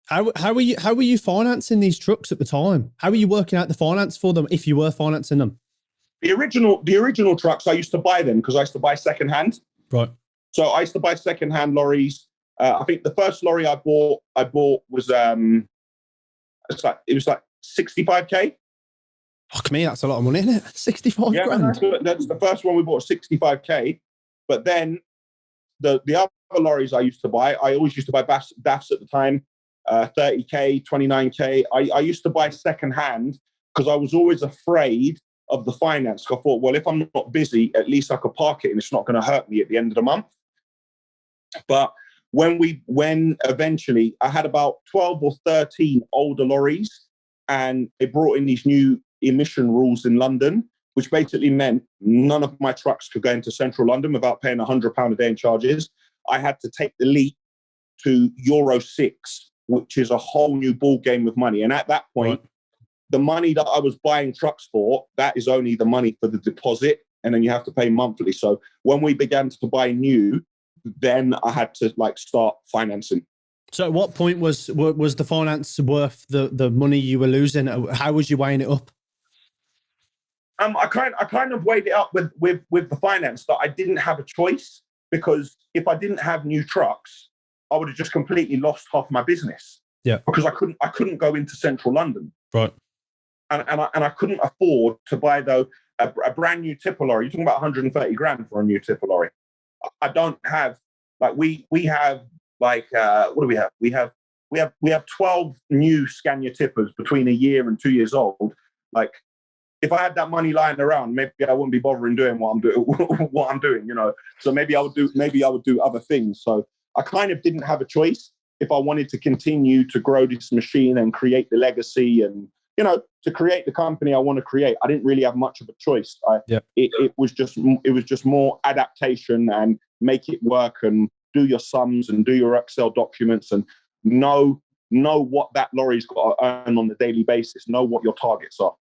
How were you financing these trucks at the time? How were you working out the finance for them if you were financing them? The original trucks, I used to buy them because I used to buy secondhand. Right. So I used to buy secondhand lorries. I think the first lorry I bought was it was like 65k. Fuck me, that's a lot of money, isn't it? 65 Yeah, grand. that's the first one we bought, 65k. But then the other lorries I used to buy, I always used to buy DAFs at the time, 30k, 29k. I used to buy secondhand because I was always afraid of the finance. I thought, well, if I'm not busy, at least I could park it and it's not going to hurt me at the end of the month. But when eventually I had about 12 or 13 older lorries, and they brought in these new emission rules in London, which basically meant none of my trucks could go into central London without paying £100 a day in charges. I had to take the leap to Euro 6, which is a whole new ball game of money. And at that point, right, the money that I was buying trucks for, that is only the money for the deposit, and then you have to pay monthly. So when we began to buy new, then I had to start financing. So at what point was the finance worth the money you were losing? How was you weighing it up? I kind of weighed it up with the finance that I didn't have a choice, because if I didn't have new trucks, I would have just completely lost half my business. Yeah, because I couldn't go into central London. Right. And I couldn't afford to buy a brand new tipper lorry. You're talking about 130 grand for a new tipper lorry. I don't have we have what do we have? We have 12 new Scania tippers between a year and 2 years old. If I had that money lying around, maybe I wouldn't be bothering doing what I'm doing, So maybe I would do other things. So I kind of didn't have a choice if I wanted to continue to grow this machine and create the legacy and, to create the company I want to create. I didn't really have much of a choice. It was just more adaptation and make it work and do your sums and do your Excel documents and know what that lorry's got to earn on a daily basis, know what your targets are.